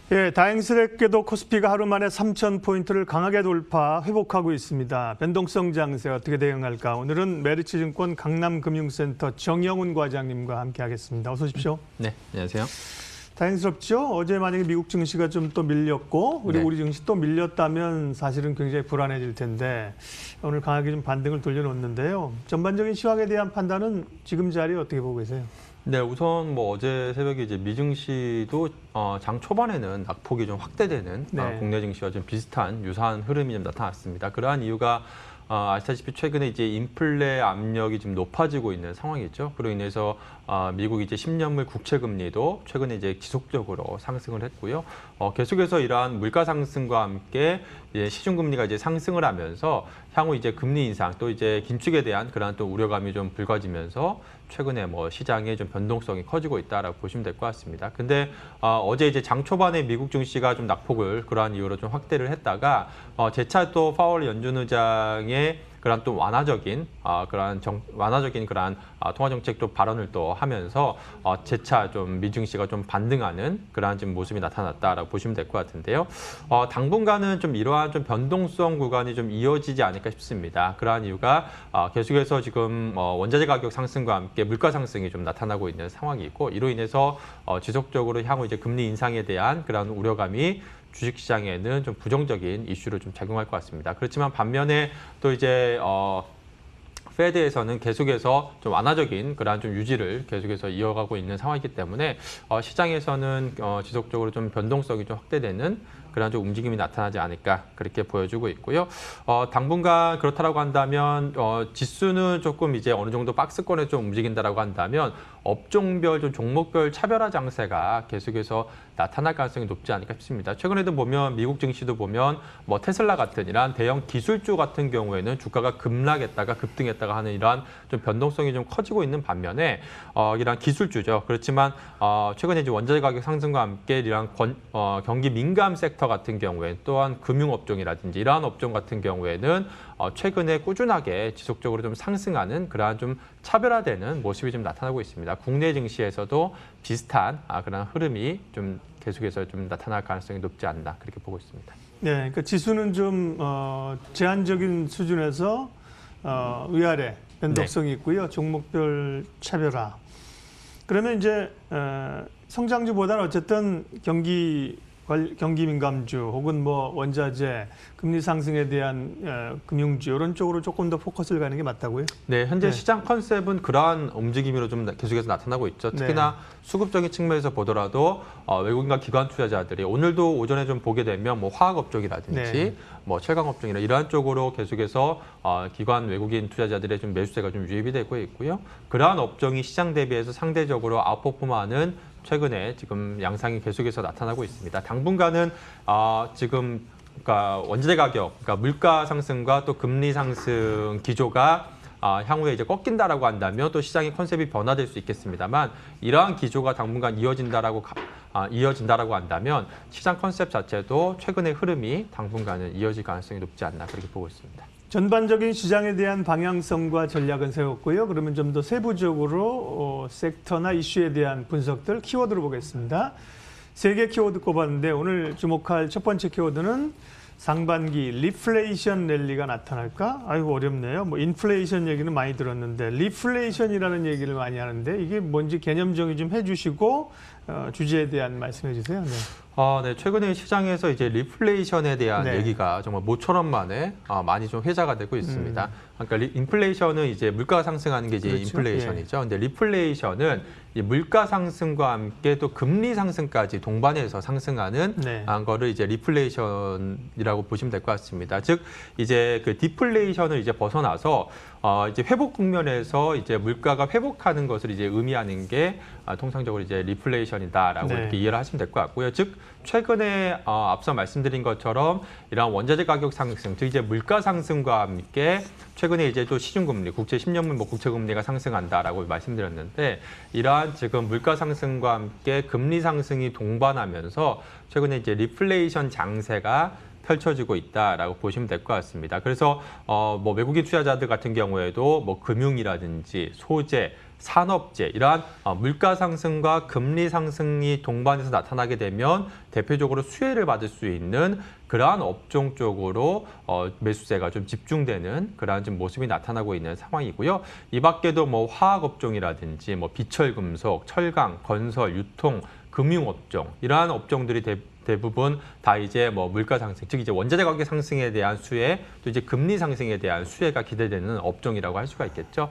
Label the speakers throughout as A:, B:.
A: 예, 다행스럽게도 코스피가 하루 만에 3,000포인트를 강하게 돌파, 회복하고 있습니다. 변동성 장세 어떻게 대응할까? 오늘은 메리츠증권 강남금융센터 정영훈 과장님과 함께하겠습니다. 어서 오십시오.
B: 네, 안녕하세요.
A: 다행스럽죠? 어제 만약에 미국 증시가 좀 또 밀렸고 그리고
B: 네.
A: 우리 증시 또 밀렸다면 사실은 굉장히 불안해질 텐데 오늘 강하게 좀 반등을 돌려놓는데요. 전반적인 시황에 대한 판단은 지금 자리에 어떻게 보고 계세요?
B: 네, 우선 어제 새벽에 이제 미증시도 장 초반에는 낙폭이 좀 확대되는
A: 네.
B: 국내 증시와 좀 비슷한 유사한 흐름이 좀 나타났습니다. 그러한 이유가 아시다시피 최근에 이제 인플레 압력이 좀 높아지고 있는 상황이죠. 그로 인해서 미국 이제 10년물 국채 금리도 최근에 이제 지속적으로 상승을 했고요. 계속해서 이러한 물가 상승과 함께 이제 시중 금리가 이제 상승을 하면서 향후 이제 금리 인상 또 이제 긴축에 대한 그러한 또 우려감이 좀 불거지면서 최근에 시장의 좀 변동성이 커지고 있다라고 보시면 될 것 같습니다. 근데 어제 이제 장 초반에 미국 증시가 좀 낙폭을 그러한 이유로 좀 확대를 했다가 재차 또 파월 연준 의장의 그런 또 완화적인 그러한 통화 정책도 발언을 또 하면서 재차 좀 미증시가 좀 반등하는 그러한 좀 모습이 나타났다라고 보시면 될 것 같은데요. 당분간은 좀 이러한 좀 변동성 구간이 좀 이어지지 않을까 싶습니다. 그러한 이유가 계속해서 지금 원자재 가격 상승과 함께 물가 상승이 좀 나타나고 있는 상황이고 이로 인해서 지속적으로 향후 이제 금리 인상에 대한 그런 우려감이 주식시장에는 좀 부정적인 이슈로 좀 작용할 것 같습니다. 그렇지만 반면에 또 이제 페드에서는 계속해서 좀 완화적인 그러한 좀 유지를 계속해서 이어가고 있는 상황이기 때문에 시장에서는 지속적으로 좀 변동성이 좀 확대되는 그런 좀 움직임이 나타나지 않을까 그렇게 보여주고 있고요. 당분간 그렇다라고 한다면 지수는 조금 이제 어느 정도 박스권에 좀 움직인다라고 한다면 업종별 좀 종목별 차별화 장세가 계속해서 나타날 가능성이 높지 않을까 싶습니다. 최근에도 보면 미국 증시도 보면 테슬라 같은 이러한 대형 기술주 같은 경우에는 주가가 급락했다가 급등했다가 하는 이러한 좀 변동성이 좀 커지고 있는 반면에 이러한 기술주죠. 그렇지만 최근에 이제 원자재 가격 상승과 함께 이러한 경기 민감 섹터 같은 경우에 또한 금융업종이라든지 이러한 업종 같은 경우에는 최근에 꾸준하게 지속적으로 좀 상승하는 그러한 좀 차별화되는 모습이 좀 나타나고 있습니다. 국내 증시에서도 비슷한 그런 흐름이 좀 계속해서 좀 나타날 가능성이 높지 않나 그렇게 보고 있습니다.
A: 네, 그러니까 지수는 좀 제한적인 수준에서 위아래 변동성이 있고요. 종목별 차별화. 그러면 이제 성장주보다는 어쨌든 경기 민감주 혹은 원자재, 금리 상승에 대한 금융주 이런 쪽으로 조금 더 포커스를 가는 게 맞다고요?
B: 네, 현재
A: 네.
B: 시장 컨셉은 그러한 움직임으로 좀 계속해서 나타나고 있죠. 특히나 수급적인 측면에서 보더라도 외국인과 기관 투자자들이 오늘도 오전에 좀 보게 되면 화학업종이라든지 철강업종이나 이러한 쪽으로 계속해서 기관 외국인 투자자들의 좀 매수세가 좀 유입이 되고 있고요. 그러한 업종이 시장 대비해서 상대적으로 아웃퍼폼하는 최근에 지금 양상이 계속해서 나타나고 있습니다. 당분간은 지금 그러니까 원자재 가격, 그러니까 물가 상승과 또 금리 상승 기조가 향후에 이제 꺾인다라고 한다면 또 시장의 컨셉이 변화될 수 있겠습니다만 이러한 기조가 당분간 이어진다라고 한다면 시장 컨셉 자체도 최근의 흐름이 당분간은 이어질 가능성이 높지 않나 그렇게 보고 있습니다.
A: 전반적인 시장에 대한 방향성과 전략은 세웠고요. 그러면 좀 더 세부적으로 섹터나 이슈에 대한 분석들 키워드로 보겠습니다. 3개 키워드 꼽았는데 오늘 주목할 첫 번째 키워드는 상반기 리플레이션 랠리가 나타날까? 아이고 어렵네요. 인플레이션 얘기는 많이 들었는데 리플레이션이라는 얘기를 많이 하는데 이게 뭔지 개념 정의 좀 해주시고 주제에 대한 말씀해 주세요. 네.
B: 네. 최근에 시장에서 이제 리플레이션에 대한 얘기가 정말 모처럼 만에 많이 좀 회자가 되고 있습니다. 그러니까 인플레이션은 이제 물가가 상승하는 게 이제
A: 그렇죠.
B: 인플레이션이죠. 근데 리플레이션은 이 물가 상승과 함께 또 금리 상승까지 동반해서 상승하는 거를 이제 리플레이션이라고 보시면 될 것 같습니다. 즉 이제 그 디플레이션을 이제 벗어나서 이제 회복 국면에서 이제 물가가 회복하는 것을 이제 의미하는 게 통상적으로 이제 리플레이션이다라고 이렇게 이해를 하시면 될 것 같고요. 즉 최근에 앞서 말씀드린 것처럼 이러한 원자재 가격 상승, 즉 이제 물가 상승과 함께 최근에 이제 또 시중금리, 국채 10년물 국채금리가 상승한다라고 말씀드렸는데 이러한 지금 물가 상승과 함께 금리 상승이 동반하면서 최근에 이제 리플레이션 장세가 펼쳐지고 있다라고 보시면 될 것 같습니다. 그래서 뭐 외국인 투자자들 같은 경우에도 뭐 금융이라든지 소재, 산업재 이러한 물가 상승과 금리 상승이 동반해서 나타나게 되면 대표적으로 수혜를 받을 수 있는 그러한 업종 쪽으로 매수세가 좀 집중되는 그러한 좀 모습이 나타나고 있는 상황이고요. 이 밖에도 뭐 화학 업종이라든지 뭐 비철금속, 철강, 건설, 유통, 금융업종 이러한 업종들이 대부분 다 이제 뭐 물가 상승, 즉 이제 원자재 가격 상승에 대한 수혜, 또 이제 금리 상승에 대한 수혜가 기대되는 업종이라고 할 수가 있겠죠.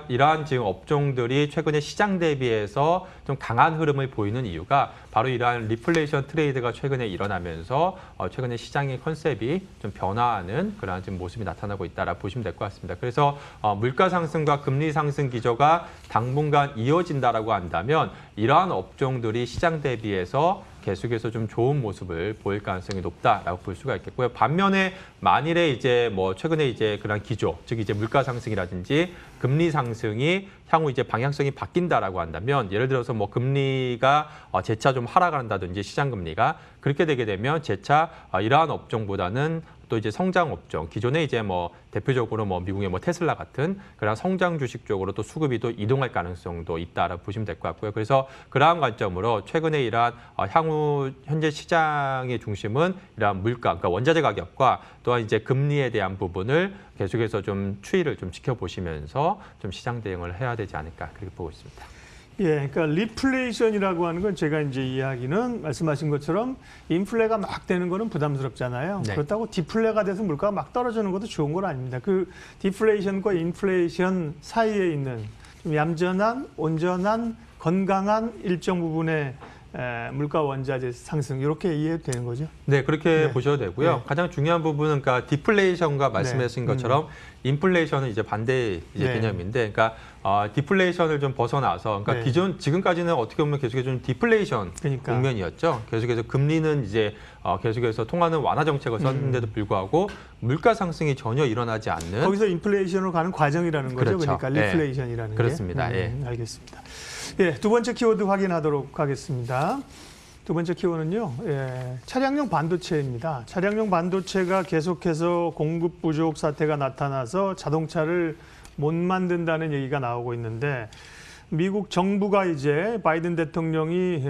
B: 이러한 지금 업종들이 최근에 시장 대비해서 좀 강한 흐름을 보이는 이유가 바로 이러한 리플레이션 트레이드가 최근에 일어나면서 최근에 시장의 컨셉이 좀 변화하는 그러한 지금 모습이 나타나고 있다라고 보시면 될 것 같습니다. 그래서 물가 상승과 금리 상승 기조가 당분간 이어진다라고 한다면 이러한 업종들이 시장 대비해서 계속해서 좀 좋은 모습을 보일 가능성이 높다라고 볼 수가 있겠고요. 반면에 만일에 이제 뭐 최근에 이제 그런 기조, 즉 이제 물가 상승이라든지 금리 상승이 향후 이제 방향성이 바뀐다라고 한다면 예를 들어서 뭐 금리가 재차 좀 하락한다든지 시장 금리가 그렇게 되게 되면 재차 이러한 업종보다는 또 이제 성장 업종, 기존에 이제 뭐 대표적으로 뭐 미국의 뭐 테슬라 같은 그런 성장 주식 쪽으로 또 수급이 또 이동할 가능성도 있다라고 보시면 될 것 같고요. 그래서 그러한 관점으로 최근에 이러한 향후 현재 시장의 중심은 이러한 물가, 그러니까 원자재 가격과 또한 이제 금리에 대한 부분을 계속해서 좀 추이를 좀 지켜보시면서 좀 시장 대응을 해야 되지 않을까 그렇게 보고 있습니다.
A: 예, 그러니까 리플레이션이라고 하는 건 제가 이제 이야기는 말씀하신 것처럼 인플레가 막 되는 거는 부담스럽잖아요.
B: 네.
A: 그렇다고 디플레가 돼서 물가가 막 떨어지는 것도 좋은 건 아닙니다. 그 디플레이션과 인플레이션 사이에 있는 좀 얌전한, 온전한, 건강한 일정 부분의 물가 원자재 상승 이렇게 이해해도 되는 거죠?
B: 네, 그렇게
A: 네.
B: 보셔도 되고요.
A: 네.
B: 가장 중요한 부분은 그러니까 디플레이션과 말씀하신
A: 네.
B: 것처럼 인플레이션은 이제 반대 이제
A: 네.
B: 개념인데, 그러니까 디플레이션을 좀 벗어나서, 그러니까
A: 네.
B: 지금까지는 어떻게 보면 계속해서 좀 디플레이션
A: 그러니까.
B: 국면이었죠. 계속해서 금리는 이제 계속해서 통화는 완화 정책을 썼는데도 불구하고 물가 상승이 전혀 일어나지 않는.
A: 거기서 인플레이션으로 가는 과정이라는 거죠.
B: 그렇죠.
A: 그러니까
B: 네.
A: 리플레이션이라는
B: 그렇습니다.
A: 게.
B: 예.
A: 알겠습니다. 예, 두 번째 키워드 확인하도록 하겠습니다. 두 번째 키워드는요, 차량용 반도체입니다. 차량용 반도체가 계속해서 공급 부족 사태가 나타나서 자동차를 못 만든다는 얘기가 나오고 있는데, 미국 정부가 이제 바이든 대통령이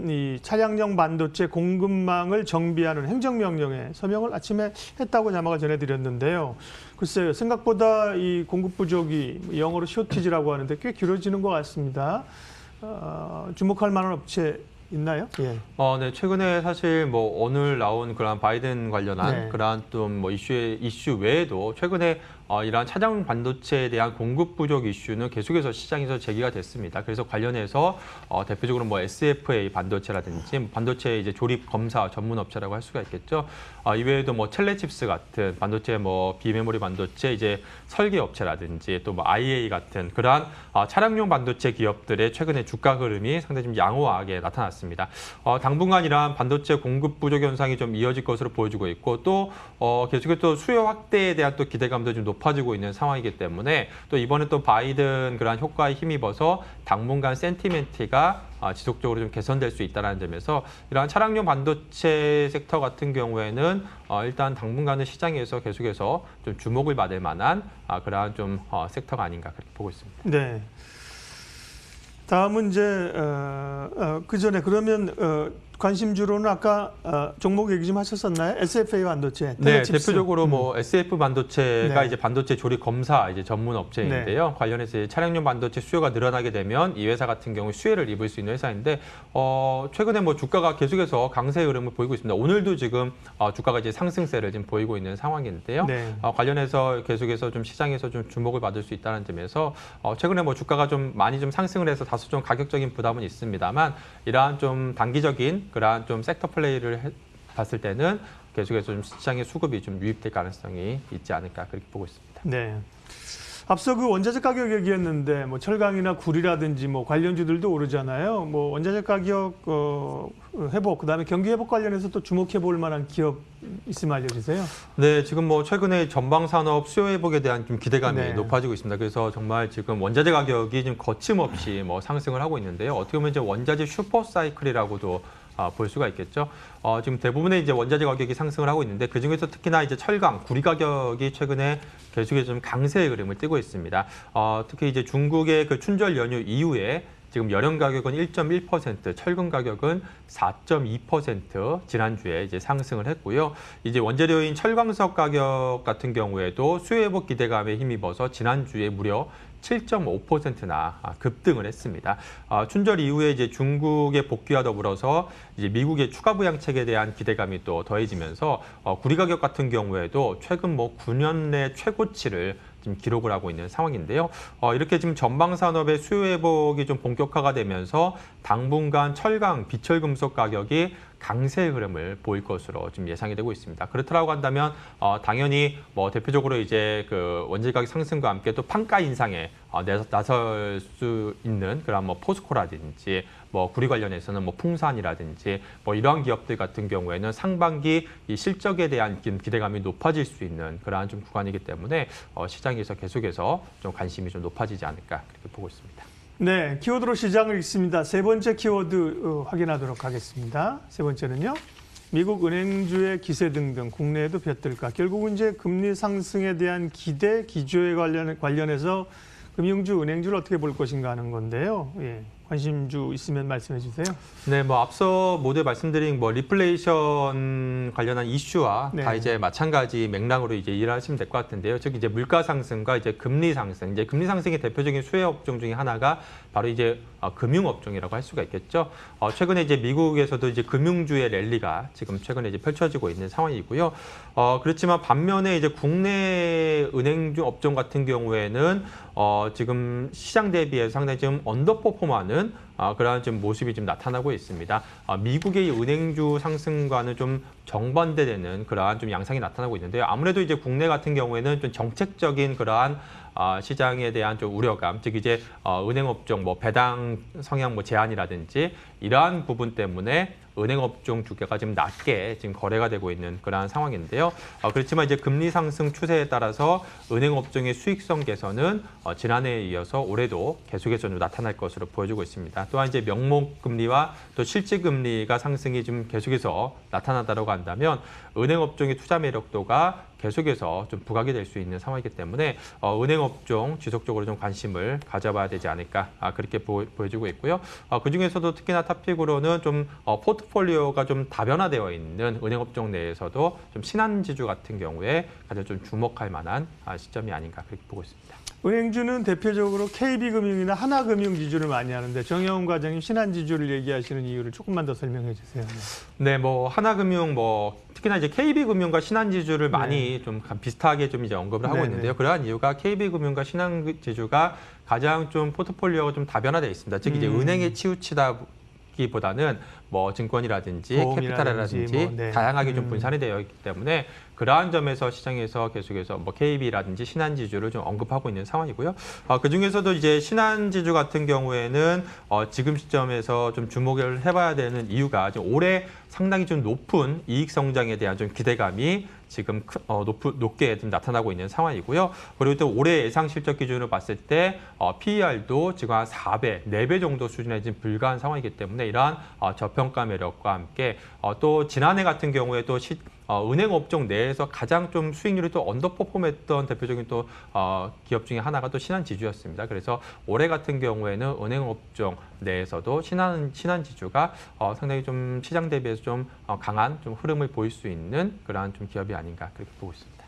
A: 이 차량용 반도체 공급망을 정비하는 행정명령에 서명을 아침에 했다고 자막을 전해드렸는데요. 글쎄요, 생각보다 이 공급 부족이 영어로 쇼티지라고 하는데 꽤 길어지는 것 같습니다. 주목할 만한 업체 있나요? 예.
B: 네, 최근에 사실 뭐 오늘 나온 그런 바이든 관련한
A: 네.
B: 그러한 또 뭐 이슈 외에도 최근에 이러한 차량 반도체에 대한 공급 부족 이슈는 계속해서 시장에서 제기가 됐습니다. 그래서 관련해서 대표적으로 뭐 SFA 반도체라든지 반도체 이제 조립 검사 전문 업체라고 할 수가 있겠죠. 이외에도 뭐 텔레칩스 같은 반도체 뭐 비메모리 반도체 이제 설계 업체라든지 또 뭐 IA 같은 그러한 차량용 반도체 기업들의 최근에 주가 흐름이 상당히 좀 양호하게 나타났습니다. 당분간 이러한 반도체 공급 부족 현상이 좀 이어질 것으로 보여지고 있고 또 계속해서 또 수요 확대에 대한 또 기대감도 좀 높아지고 있는 상황이기 때문에 또 이번에 또 바이든 그러한 효과에 힘입어서 당분간 센티멘트가 지속적으로 좀 개선될 수 있다는 점에서 이러한 차량용 반도체 섹터 같은 경우에는 일단 당분간은 시장에서 계속해서 좀 주목을 받을 만한 그러한 좀 섹터가 아닌가 그렇게 보고 있습니다.
A: 네. 다음은 이제 그 전에 그러면 관심주로는 아까 종목 얘기 좀 하셨었나요? SFA 반도체.
B: 네,
A: 텔레칩스.
B: 대표적으로 뭐 SF 반도체가
A: 네.
B: 이제 반도체 조립 검사 이제 전문 업체인데요. 관련해서 이제 차량용 반도체 수요가 늘어나게 되면 이 회사 같은 경우 수혜를 입을 수 있는 회사인데 최근에 뭐 주가가 계속해서 강세 흐름을 보이고 있습니다. 오늘도 지금 주가가 이제 상승세를 지금 보이고 있는 상황인데요.
A: 네.
B: 관련해서 계속해서 좀 시장에서 좀 주목을 받을 수 있다는 점에서 최근에 뭐 주가가 좀 많이 좀 상승을 해서 다소 좀 가격적인 부담은 있습니다만 이러한 좀 단기적인 그러한 좀 섹터 플레이를 봤을 때는 계속해서 좀 시장의 수급이 좀 유입될 가능성이 있지 않을까 그렇게 보고 있습니다.
A: 네. 앞서 그 원자재 가격 얘기했는데 뭐 철강이나 구리라든지 뭐 관련주들도 오르잖아요. 뭐 원자재 가격 회복, 그다음에 경기 회복 관련해서 또 주목해 볼 만한 기업 있으면 알려주세요.
B: 네, 지금 뭐 최근에 전방 산업 수요 회복에 대한 좀 기대감이
A: 네.
B: 높아지고 있습니다. 그래서 정말 지금 원자재 가격이 좀 거침없이 뭐 상승을 하고 있는데요. 어떻게 보면 이제 원자재 슈퍼 사이클이라고도 볼 수가 있겠죠. 지금 대부분의 이제 원자재 가격이 상승을 하고 있는데 그 중에서 특히나 이제 철강, 구리 가격이 최근에 계속해서 좀 강세의 그림을 띠고 있습니다. 특히 이제 중국의 그 춘절 연휴 이후에 지금 열연 가격은 1.1%, 철근 가격은 4.2% 지난주에 이제 상승을 했고요. 이제 원재료인 철광석 가격 같은 경우에도 수요 회복 기대감에 힘입어서 지난주에 무려 7.5%나 급등을 했습니다. 춘절 이후에 이제 중국의 복귀와 더불어서 이제 미국의 추가 부양책에 대한 기대감이 또 더해지면서 구리 가격 같은 경우에도 최근 9년 내 최고치를 지금 기록을 하고 있는 상황인데요. 이렇게 지금 전방 산업의 수요 회복이 좀 본격화가 되면서 당분간 철강, 비철금속 가격이 강세 흐름을 보일 것으로 지금 예상이 되고 있습니다. 그렇다고 한다면 당연히 대표적으로 이제 그 원재 가격 상승과 함께 또 판가 인상에 나설 수 있는 그런 포스코라든지 구리 관련해서는 풍산이라든지 이러한 기업들 같은 경우에는 상반기 이 실적에 대한 기대감이 높아질 수 있는 그러한 좀 구간이기 때문에 시장에서 계속해서 좀 관심이 좀 높아지지 않을까 그렇게 보고 있습니다.
A: 네, 키워드로 시장을 읽습니다. 세 번째 키워드 확인하도록 하겠습니다. 세 번째는요. 미국 은행주의 기세 등등 국내에도 볕들까. 결국은 이제 금리 상승에 대한 기대, 기조에 관련해서 금융주, 은행주를 어떻게 볼 것인가 하는 건데요. 예, 관심주 있으면 말씀해 주세요.
B: 네, 앞서 모두 말씀드린 리플레이션 관련한 이슈와
A: 네.
B: 다 이제 마찬가지 맥락으로 이제 이해하시면 될 것 같은데요. 즉 이제 물가 상승과 이제 금리 상승, 이제 금리 상승의 대표적인 수혜 업종 중에 하나가 바로 이제 금융 업종이라고 할 수가 있겠죠. 최근에 이제 미국에서도 이제 금융주의 랠리가 지금 최근에 이제 펼쳐지고 있는 상황이고요. 그렇지만 반면에 이제 국내 은행주 업종 같은 경우에는 지금 시장 대비해서 상당히 좀 언더퍼폼하는 그러한 좀 모습이 좀 나타나고 있습니다. 미국의 은행주 상승과는 좀 정반대되는 그러한 좀 양상이 나타나고 있는데요. 아무래도 이제 국내 같은 경우에는 좀 정책적인 그러한 시장에 대한 좀 우려감, 즉 이제 은행 업종 배당 성향 제한이라든지 이러한 부분 때문에 은행 업종 주가가 지금 낮게 지금 거래가 되고 있는 그러한 상황인데요. 그렇지만 이제 금리 상승 추세에 따라서 은행 업종의 수익성 개선은 지난해에 이어서 올해도 계속해서 좀 나타날 것으로 보여지고 있습니다. 또한 이제 명목 금리와 또 실질 금리가 상승이 좀 계속해서 나타나다라고 한다면 은행 업종의 투자 매력도가 계속해서 좀 부각이 될 수 있는 상황이기 때문에 은행 업종 지속적으로 좀 관심을 가져봐야 되지 않을까 그렇게 보여지고 있고요. 그중에서도 특히나 탑픽으로는 좀 포트폴리오가 좀 다변화되어 있는 은행 업종 내에서도 좀 신한지주 같은 경우에 가장 좀 주목할 만한 시점이 아닌가 그렇게 보고 있습니다.
A: 은행주는 대표적으로 KB금융이나 하나금융지주를 많이 하는데 정영훈 과장님 신한지주를 얘기하시는 이유를 조금만 더 설명해 주세요.
B: 네, 하나금융 특히나 이제 KB금융과 신한지주를 많이 좀 비슷하게 좀 이제 언급을 하고 있는데요. 그러한 이유가 KB금융과 신한지주가 가장 좀 포트폴리오가 좀 다변화되어 있습니다. 즉 이제 은행에 치우치다기보다는 증권이라든지 캐피탈이라든지 다양하게 좀 분산이 되어 있기 때문에 그러한 점에서 시장에서 계속해서 KB라든지 신한지주를 좀 언급하고 있는 상황이고요. 그중에서도 이제 신한지주 같은 경우에는 지금 시점에서 좀 주목을 해봐야 되는 이유가 지금 올해 상당히 좀 높은 이익 성장에 대한 좀 기대감이 지금 높게 좀 나타나고 있는 상황이고요. 그리고 또 올해 예상 실적 기준으로 봤을 때 PER도 지금 한 4배, 4배 정도 수준에 지금 불과한 상황이기 때문에 이러한 저평가 매력과 함께 또 지난해 같은 경우에 또 은행 업종 내에서 가장 좀 수익률이 또 언더퍼폼했던 대표적인 또 기업 중에 하나가 또 신한지주였습니다. 그래서 올해 같은 경우에는 은행 업종 내에서도 신한지주가 상당히 좀 시장 대비해서 좀 강한 좀 흐름을 보일 수 있는 그러한 좀 기업이 아닌가 그렇게 보고 있습니다.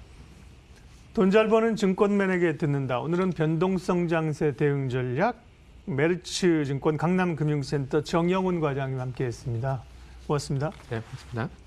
A: 돈 잘 버는 증권맨에게 듣는다. 오늘은 변동성 장세 대응 전략 메르츠증권 강남금융센터 정영훈 과장님 함께했습니다. 고맙습니다.
B: 네, 고맙습니다.